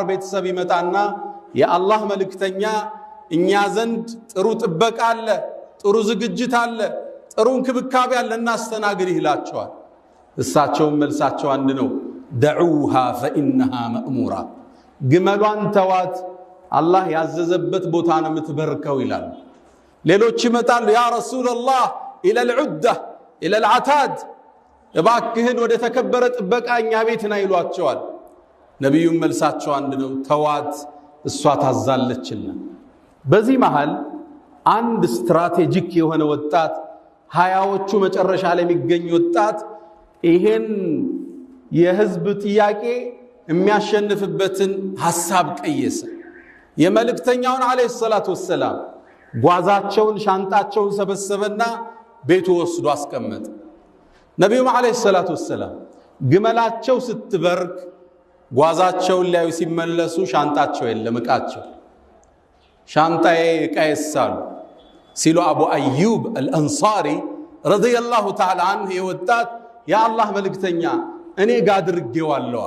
ቤተሰብ ይመጣና የአላህ መልእክተኛ እኛ ዘንድ ጥሩ ጥበቃ አለ፣ ጥሩ ዝግጅት አለ፣ ጥሩ እንክብካቤ አለ እናስተናግድ ይላቸዋል። እሳቸውም መልሳቸው አንድ ነው፣ ደዑሃ ፈኢነሃ መእሙራ፣ ግመሏን ተዋት አላህ ያዘዘበት ቦታ ነው የምትበርከው ይላሉ። ሌሎች ይመጣሉ፣ ያ ረሱላላህ ኢለል ዑዳ ኢለል ዓታድ፣ እባክህን ወደ ተከበረ ጥበቃ እኛ ቤት ና ይሏቸዋል። ነቢዩም መልሳቸው አንድ ነው፣ ተዋት እሷ ታዛለችና። በዚህ መሃል አንድ ስትራቴጂክ የሆነ ወጣት፣ ሃያዎቹ መጨረሻ ላይ የሚገኝ ወጣት ይሄን የህዝብ ጥያቄ የሚያሸንፍበትን ሐሳብ ቀየሰ። የመልእክተኛውን አለይሂ ሰላቱ ወሰላም ጓዛቸውን ሻንጣቸውን ሰበሰበና ቤቱ ወስዶ አስቀመጠ። ነቢዩም አለይሂ ሰላቱ ወሰላም ግመላቸው ስትበርክ ጓዛቸውን ሊያዩ ሲመለሱ ሻንጣቸው የለም፣ ዕቃቸው። ሻንጣዬ ዕቃዬሳሉ ሲሉ አቡ አዩብ አልአንሳሪ ረዲየላሁ ተዓላ አንሁ የወጣት የአላህ መልእክተኛ እኔ ጋር አድርጌዋለሁ።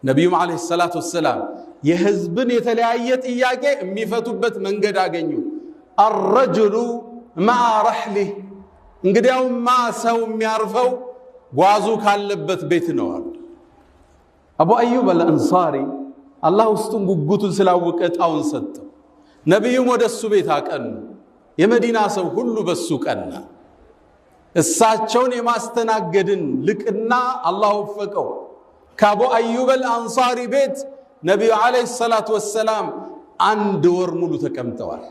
ነቢዩም አለይሂ ሰላቱ ወሰላም የህዝብን የተለያየ ጥያቄ የሚፈቱበት መንገድ አገኙ። አረጅሉ ማዓ ረሕሊህ፣ እንግዲያውማ ሰው የሚያርፈው ጓዙ ካለበት ቤት ነው አሉ። አቡ አዩብ አልአንሳሪ አላህ ውስጡን ጉጉቱን ስላወቀ ዕጣውን ሰጠው። ነቢዩም ወደ እሱ ቤት አቀኑ። የመዲና ሰው ሁሉ በሱ ቀና። እሳቸውን የማስተናገድን ልቅና አላህ ወፈቀው። ከአቡ አዩብ አልአንሳሪ ቤት ነቢዩ ዓለይሂ ሰላቱ ወሰላም 1 ወር ሙሉ ተቀምጠዋል።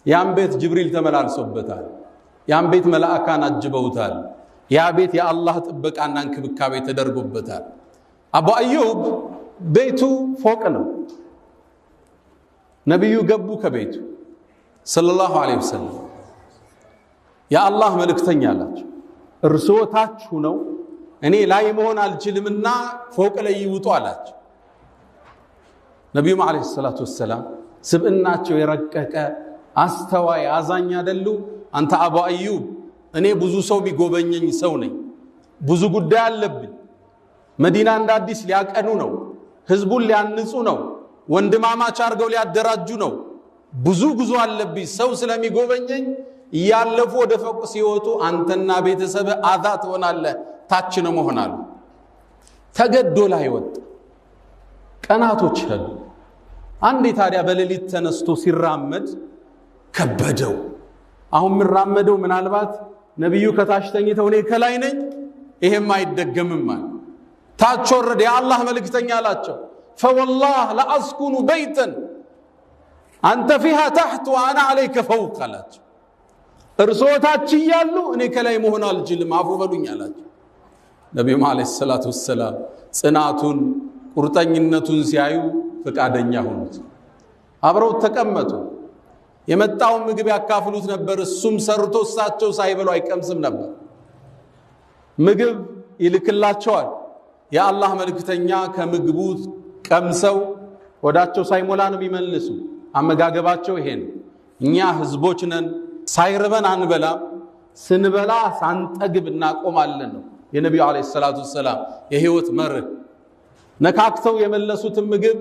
ያን ቤት ጅብሪል ተመላልሶበታል። ያን ቤት መላእካን አጅበውታል። ያ ቤት የአላህ ጥበቃና እንክብካቤ ተደርጎበታል። አቡ አዩብ ቤቱ ፎቅ ነው። ነቢዩ ገቡ ከቤቱ ሰለላሁ ዐለይሂ ወሰለም። የአላህ መልእክተኛ አላቸው፣ እርስዎ ታች ነው፣ እኔ ላይ መሆን አልችልምና ፎቅ ላይ ይውጡ አላቸው። ነቢዩም ዓለይሂ ሰላቱ ወሰላም ስብዕናቸው የረቀቀ አስተዋይ አዛኝ አይደሉ? አንተ አቡ አዩብ እኔ ብዙ ሰው የሚጎበኘኝ ሰው ነኝ፣ ብዙ ጉዳይ አለብኝ። መዲና እንደ አዲስ ሊያቀኑ ነው፣ ህዝቡን ሊያንጹ ነው፣ ወንድማማች አድርገው ሊያደራጁ ነው። ብዙ ጉዞ አለብኝ። ሰው ስለሚጎበኘኝ እያለፉ ወደ ፎቅ ሲወጡ አንተና ቤተሰብ አዛ ትሆናለህ፣ ታች ነው መሆናሉ። ተገዶ ላይ ወጣ። ቀናቶች ሄዱ። አንዴ ታዲያ በሌሊት ተነስቶ ሲራመድ ከበደው። አሁን ምራመደው ምናልባት ነቢዩ ከታች ተኝተው እኔ ከላይ ነኝ፣ ይሄም አይደገምም ማለት ታች ወረደ። የአላህ መልእክተኛ አላቸው፣ ፈወላህ ለአስኩኑ በይተን አንተ ፊሃ ታሕት ወአና ዐለይከ ፈውቅ አላቸው። እርስዎ ታች እያሉ እኔ ከላይ መሆን አልችልም፣ አፉ በሉኝ አላቸው። ነቢዩም ዓለይሂ ሰላቱ ወሰላም ጽናቱን ቁርጠኝነቱን ሲያዩ ፈቃደኛ ሆኑት። አብረውት ተቀመጡ። የመጣውን ምግብ ያካፍሉት ነበር። እሱም ሰርቶ እሳቸው ሳይበሉ አይቀምስም ነበር። ምግብ ይልክላቸዋል። የአላህ መልእክተኛ ከምግቡ ቀምሰው ወዳቸው ሳይሞላ ነው የሚመልሱ። አመጋገባቸው ይሄ ነው። እኛ ህዝቦች ነን፣ ሳይርበን አንበላም፣ ስንበላ ሳንጠግብ እናቆማለን ነው የነቢዩ ዓለይሂ ሰላቱ ወሰላም የህይወት መርህ። ነካክተው የመለሱትን ምግብ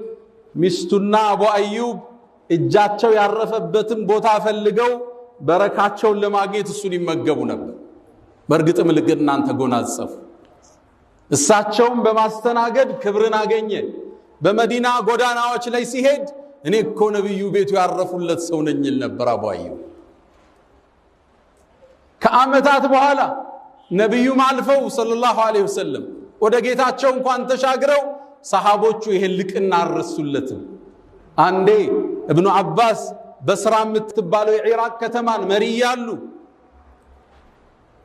ሚስቱና አቡ አዩብ እጃቸው ያረፈበትን ቦታ ፈልገው በረካቸውን ለማግኘት እሱን ይመገቡ ነበር። በእርግጥም ልቅናን ተጎናጸፉ። እሳቸውም በማስተናገድ ክብርን አገኘ። በመዲና ጎዳናዎች ላይ ሲሄድ እኔ እኮ ነቢዩ ቤቱ ያረፉለት ሰው ነኝ ይል ነበር አቡ አዩብ። ከዓመታት በኋላ ነቢዩም አልፈው ሰለላሁ ዐለይሂ ወሰለም ወደ ጌታቸው እንኳን ተሻግረው ሰሃቦቹ ይሄን ልቅና አረሱለትም። አንዴ እብኑ አባስ በስራ የምትባለው የኢራቅ ከተማን መሪ ያሉ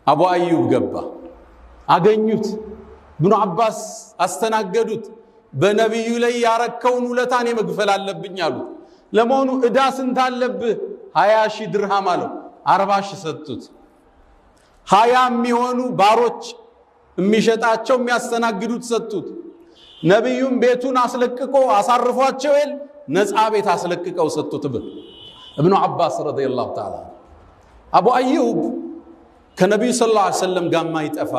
አቡ አዩብ ገባ፣ አገኙት። እብኑ አባስ አስተናገዱት። በነቢዩ ላይ ያረከውን ውለታን መግፈል አለብኝ አሉ። ለመሆኑ ዕዳ ስንት አለብህ? 20,000 ድርሃም አለው። 40,000 ሰጡት። 20 የሚሆኑ ባሮች የሚሸጣቸው የሚያስተናግዱት ሰጡት። ነቢዩም ቤቱን አስለቅቆ አሳርፏቸው ነፃ ቤት አስለቅቀው ሰጡት። እብኑ አባስ ረዲየላሁ ተዓላ አቡ አዩብ ከነቢዩ ሰለላሁ ዐለይሂ ወሰለም ጋር ማይጠፋ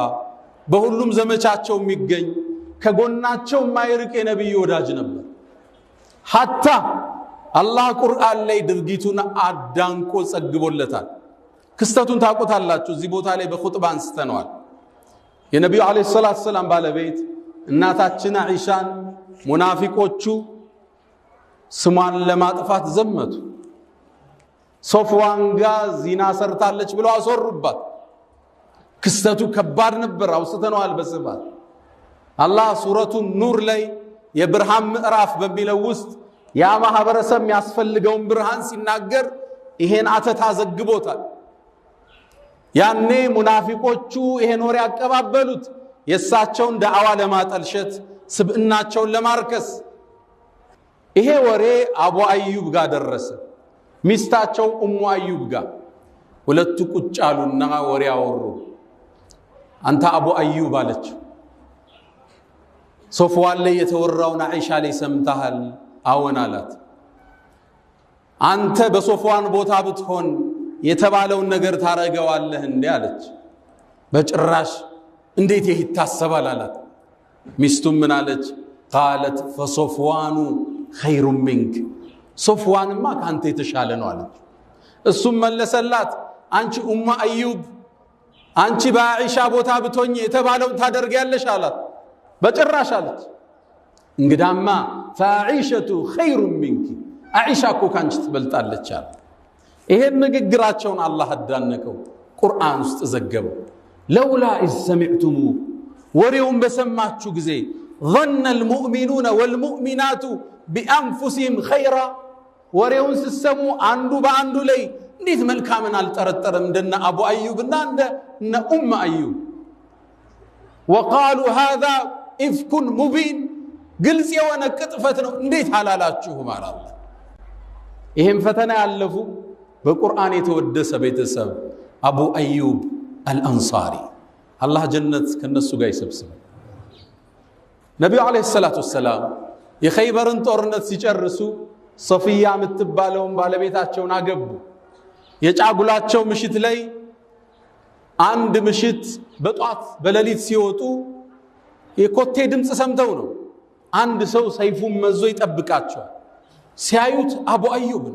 በሁሉም ዘመቻቸው የሚገኝ ከጎናቸው ማይርቅ የነብዩ ወዳጅ ነበር ሐታ አላህ ቁርአን ላይ ድርጊቱን አዳንቆ ጸግቦለታል ክስተቱን ታቆታላችሁ እዚህ ቦታ ላይ በኹጥባ አንስተነዋል የነብዩ አለይሂ ሰላቱ ሰላም ባለቤት እናታችን አይሻን ሙናፊቆቹ ስሟን ለማጥፋት ዘመቱ ሶፍዋን ጋር ዚና ሰርታለች ብለው አሰሩባት ክስተቱ ከባድ ነበር አውስተነዋል በስፋት አላህ ሱረቱ ኑር ላይ የብርሃን ምዕራፍ በሚለው ውስጥ ያ ማህበረሰብ የሚያስፈልገውን ብርሃን ሲናገር ይሄን አተታ ዘግቦታል ያኔ ሙናፊቆቹ ይሄን ወሬ ያቀባበሉት የሳቸውን ዳዕዋ ለማጠልሸት ስብዕናቸውን ለማርከስ ይሄ ወሬ አቡ አዩብ ጋር ደረሰ ሚስታቸው ኡሙ አዩብ ጋር ሁለቱ ቁጭ አሉና ወሬ አወሩ አንተ አቡ አዩብ አለች ሶፍዋን ላይ የተወራውን አይሻ ላይ ሰምተሃል አዎን አላት አንተ በሶፍዋን ቦታ ብትሆን የተባለውን ነገር ታረጋዋለህ እንዴ አለች በጭራሽ እንዴት ይሄ ይታሰባል አላት ሚስቱም ምን አለች قالت فصفوان خير منك ሶፍዋንማ ካንተ የተሻለ ነው አለች እሱም መለሰላት አንቺ ኡሙ አዩብ አንቺ በአይሻ ቦታ ብትሆኚ የተባለውን ታደርጊያለሽ አላት በጭራሽ አለች እንግዳማ فعائشة خير منك አይሻ እኮ ካንቺ ትበልጣለች አለ ይሄን ንግግራቸውን አላህ አዳነቀው ቁርአን ውስጥ ዘገበው لولا إذ سمعتموه ወሬውን በሰማችሁ ጊዜ ظن المؤمنون والمؤمنات بأنفسهم خيرا ወሬውን ሲሰሙ አንዱ በአንዱ ላይ እንዴት መልካምን አልጠረጠረም እንደነ አቡ አዩብና እንደነ ኡም አዩብ وقالوا هذا إفك مبين ግልጽ የሆነ ቅጥፈት ነው እንዴት አላላችሁ ማለት ይሄን ፈተና ያለፉ በቁርአን የተወደሰ ቤተሰብ አቡ አዩብ አልአንሳሪ አላህ ጀነት ከነሱ ጋር ይሰብስብ ነብዩ አለይሂ ሰላቱ ሰላም የኸይበርን ጦርነት ሲጨርሱ ሶፊያ የምትባለውን ባለቤታቸውን አገቡ የጫጉላቸው ምሽት ላይ አንድ ምሽት በጧት በሌሊት ሲወጡ የኮቴ ድምጽ ሰምተው ነው አንድ ሰው ሰይፉን መዞ ይጠብቃቸው ሲያዩት አቡ አዩብ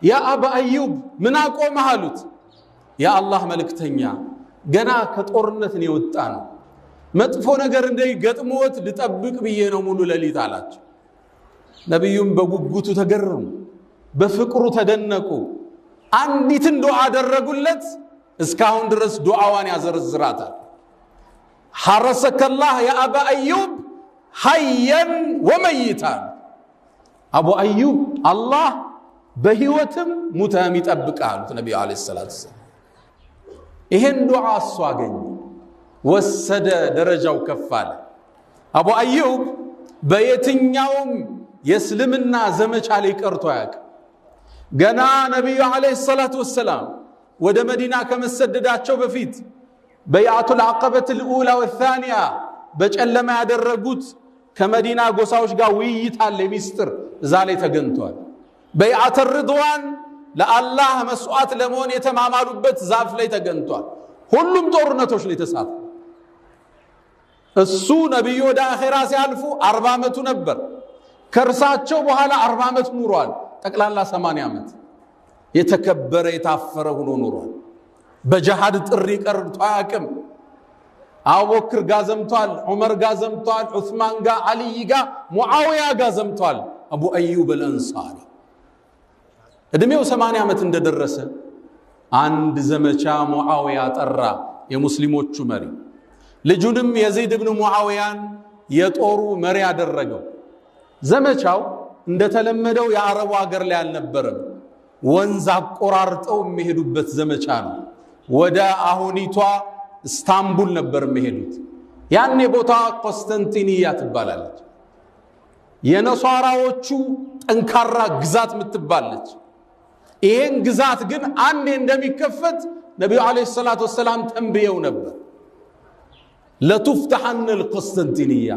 ያ አቡ አዩብ ምን አቆመህ አሉት ያ አላህ መልእክተኛ ገና ከጦርነት ነው የወጣ ነው መጥፎ ነገር እንዳይገጥሞት ልጠብቅ ብዬ ነው ሙሉ ሌሊት አላቸው ነብዩም በጉጉቱ ተገረሙ በፍቅሩ ተደነቁ አንዲትን ዱዓ አደረጉለት እስካሁን ድረስ ዱዓዋን ያዘረዝራታል ሐረሰከላህ ያ አቡ አዩብ ሐየን ወመይታን አቡ አዩብ አላህ በህይወትም ሙተም ይጠብቃል ነብዩ አለይሂ ሰላቱ ሰላም ይሄን ዱዓ አስዋገኝ ወሰደ ደረጃው ከፋለ አቡ አዩብ በየትኛውም የእስልምና ዘመቻ ላይ ቀርቶ ያቅ ገና ነብዩ አለይሂ ሰላቱ ሰላም ወደ መዲና ከመሰደዳቸው በፊት በይዓቱል አቀበት الأولى والثانية በጨለማ ያደረጉት ከመዲና ጎሳዎች ጋር ውይይት አለ ሚስጥር እዛ ላይ ተገንቷል በይዓት الرضوان ለአላህ መስዋዕት ለመሆን የተማማሉበት ዛፍ ላይ ተገንቷል ሁሉም ጦርነቶች ላይ ተሳተፉ እሱ ነብዩ ወደ አኺራ ሲያልፉ 40 አመቱ ነበር ከርሳቸው በኋላ 40 አመት ኑሯል ጠቅላላ 80 አመት የተከበረ የታፈረ ሆኖ ኑሯል በجهاد ጥሪ ቀርቶ አያቅም አቡበክር ጋር ዘምቷል ዑመር ጋር ዘምቷል ዑስማን ጋር አልይ ጋር ሙአዊያ ጋር ዘምቷል አቡ አዩብ አልአንሳሪ እድሜው 80 አመት እንደደረሰ አንድ ዘመቻ ሙአዊያ ጠራ የሙስሊሞቹ መሪ ልጁንም የዘይድ ኢብኑ ሙአዊያን የጦሩ መሪ ያደረገው ዘመቻው እንደተለመደው የአረቡ ሀገር ላይ አልነበረም ወንዝ አቆራርጠው የሚሄዱበት ዘመቻ ነው ወደ አሁኒቷ ኢስታንቡል ነበር የሚሄዱት ያኔ ቦታ ቆስጠንጢንያ ትባላለች የነሷራዎቹ ጠንካራ ግዛት ምትባለች ይሄን ግዛት ግን አንዴ እንደሚከፈት ነብዩ አለይሂ ሰላቱ ሰላም ተንብየው ነበር ለቱፍተሐን القسطنطينية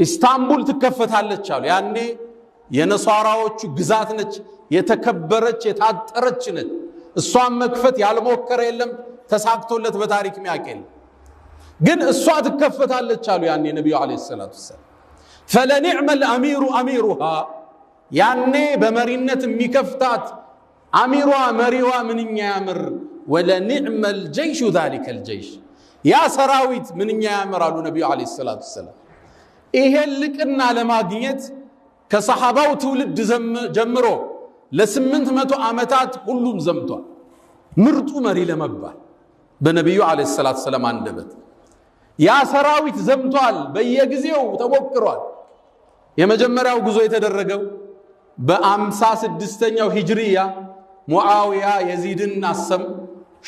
ኢስታንቡል ትከፈታለች አሉ ያኔ የነሷራዎቹ ግዛት ነች የተከበረች የታጠረች ነች እሷን መክፈት ያልሞከረ የለም ተሳክቶለት በታሪክ የሚያቀል ግን እሷ ትከፈታለች አሉ ያኔ ነብዩ አለይሂ ሰላቱ ወሰለም። فلنعم الامير اميرها ያኔ በመሪነት የሚከፍታት አሚሯ መሪዋ ምንኛ ያምር። ولنعم الجيش ذلك الجيش ያ ሰራዊት ምንኛ ያምር አሉ ነብዩ አለይሂ ሰላቱ ወሰለም። ይሄን ልቅና ለማግኘት ከሰሃባው ትውልድ ጀምሮ ለ800 ዓመታት ሁሉም ዘምቷል ምርጡ መሪ ለመባል በነብዩ አለይሂ ሰላቱ ወሰለም አንደበት። ያ ሰራዊት ዘምቷል፣ በየጊዜው ተሞክሯል። የመጀመሪያው ጉዞ የተደረገው በ56ኛው ሂጅሪያ ሙአዊያ የዚድን አሰም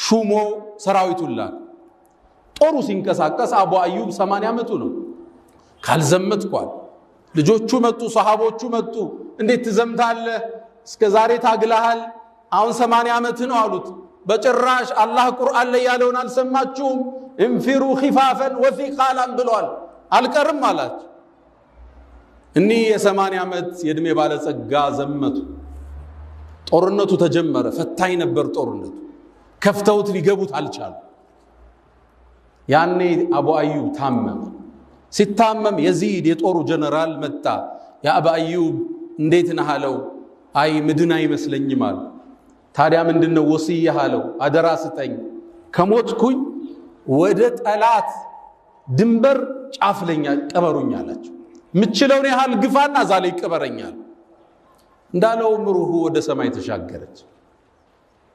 ሹሞ ሰራዊቱን ላከ። ጦሩ ሲንቀሳቀስ አቡ አዩብ 80 ዓመቱ ነው። ካልዘመትኳል ልጆቹ መጡ፣ ሰሃቦቹ መጡ። እንዴት ትዘምታለህ? እስከ ዛሬ ታግለሃል፣ አሁን 80 ዓመት ነው አሉት። በጭራሽ አላህ ቁርአን ላይ ያለውን አልሰማችሁም? እንፊሩ ኺፋፈን ወፊቃላን ብሏል። አልቀርም አላቸው። እኒህ የ80 ዓመት የእድሜ ባለጸጋ ዘመቱ። ጦርነቱ ተጀመረ። ፈታኝ ነበር ጦርነቱ። ከፍተውት ሊገቡት አልቻሉ። ያኔ አቡ አዩብ ታመመ። ሲታመም የዚድ የጦሩ ጀነራል መጣ። ያ አቡ አዩብ እንዴት ነህ አለው። አይ ምድን አይመስለኝም አለ። ታዲያ ምንድነው ወሲያ አለው። አደራ ስጠኝ፣ ከሞትኩኝ ወደ ጠላት ድንበር ጫፍለኛ ቀበሩኝ አላቸው። ምችለውን ያህል ግፋና ዛሬ ይቀበረኛል እንዳለው ምሩሁ ወደ ሰማይ ተሻገረች።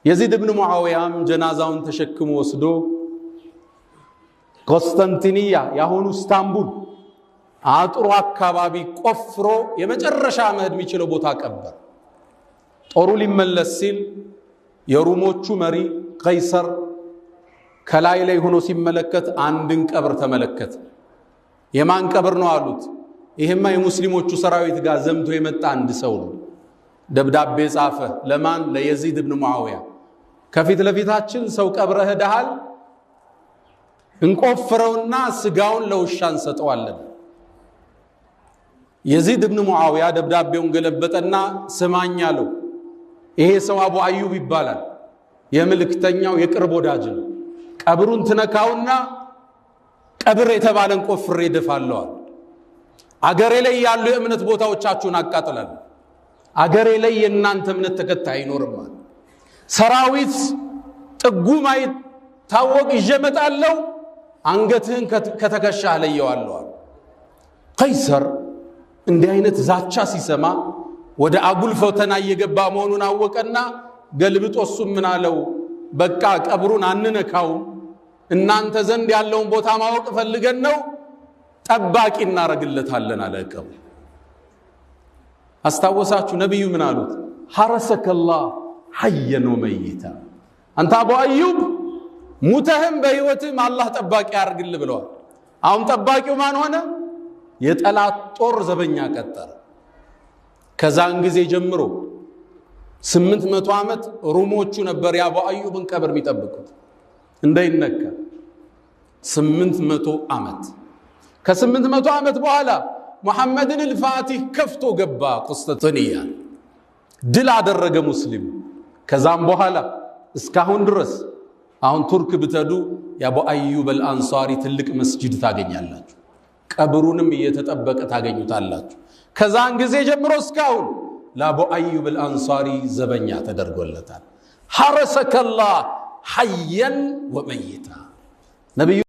የዚድ ኢብኑ ሙአዊያም ጀናዛውን ተሸክሞ ወስዶ ኮንስታንቲኒያ ያሁኑ ኢስታንቡል አጥሩ አካባቢ ቆፍሮ የመጨረሻ መሄድ የሚችለው ቦታ ቀበር። ጦሩ ሊመለስ ሲል የሩሞቹ መሪ ቀይሰር ከላይ ላይ ሆኖ ሲመለከት አንድን ቀብር ተመለከተ። የማን ቀብር ነው አሉት። ይሄማ የሙስሊሞቹ ሰራዊት ጋር ዘምቶ የመጣ አንድ ሰው ነው። ደብዳቤ ጻፈ። ለማን? ለየዚድ ኢብኑ ሙአዊያ። ከፊት ለፊታችን ሰው ቀብረህ ሄደሃል፣ እንቆፍረውና ስጋውን ለውሻ እንሰጠዋለን። የዚድ ኢብኑ ሙአዊያ ደብዳቤውን ገለበጠና ስማኝ አለው። ይሄ ሰው አቡ አዩብ ይባላል፣ የመልእክተኛው የቅርብ ወዳጅ ነው። ቀብሩን ትነካውና ቀብር የተባለን ቆፍሬ ደፋለዋል። አገሬ ላይ ያሉ የእምነት ቦታዎቻችሁን አቃጥላል። አገሬ ላይ የእናንተ እምነት ተከታይ ይኖርማል። ሰራዊት ጥጉማይ ታወቅ ይጀመጣለው፣ አንገትህን ከተከሻህ ለየዋለሁ። ቀይሰር እንዲህ አይነት ዛቻ ሲሰማ ወደ አጉል ፈተና እየገባ መሆኑን አወቀና ገልብጦ ምን አለው? በቃ ቀብሩን አንነካው፣ እናንተ ዘንድ ያለውን ቦታ ማወቅ ፈልገን ነው፣ ጠባቂ እናረግለታለን አለ። ቀብሩ አስታወሳችሁ ነብዩ ምን አሉት? ሐረሰከላህ ሐየን ወመይታ፣ አንተ አቡ አዩብ ሙተህም በህይወትም አላህ ጠባቂ ያርግል ብለዋል። አሁን ጠባቂው ማን ሆነ? የጠላት ጦር ዘበኛ ቀጠረ። ከዛን ጊዜ ጀምሮ 800 ዓመት ሩሞቹ ነበር የአቡ አዩብን ቀብር የሚጠብቁት እንዳይነካ። 800 ዓመት። ከ800 ዓመት በኋላ ሙሐመድን አልፋቲህ ከፍቶ ገባ ቁስጥንጥንያ፣ ድል አደረገ ሙስሊም። ከዛም በኋላ እስካሁን ድረስ አሁን ቱርክ ብትሄዱ የአቡ አዩብ አልአንሳሪ ትልቅ መስጂድ ታገኛላችሁ። ቀብሩንም እየተጠበቀ ታገኙታላችሁ። ከዛን ጊዜ ጀምሮ እስካሁን ለአቡ አዩብ አልአንሳሪ ዘበኛ ተደርጎለታል። ሐረሰከላህ ሐየን ወመይታ ነብዩ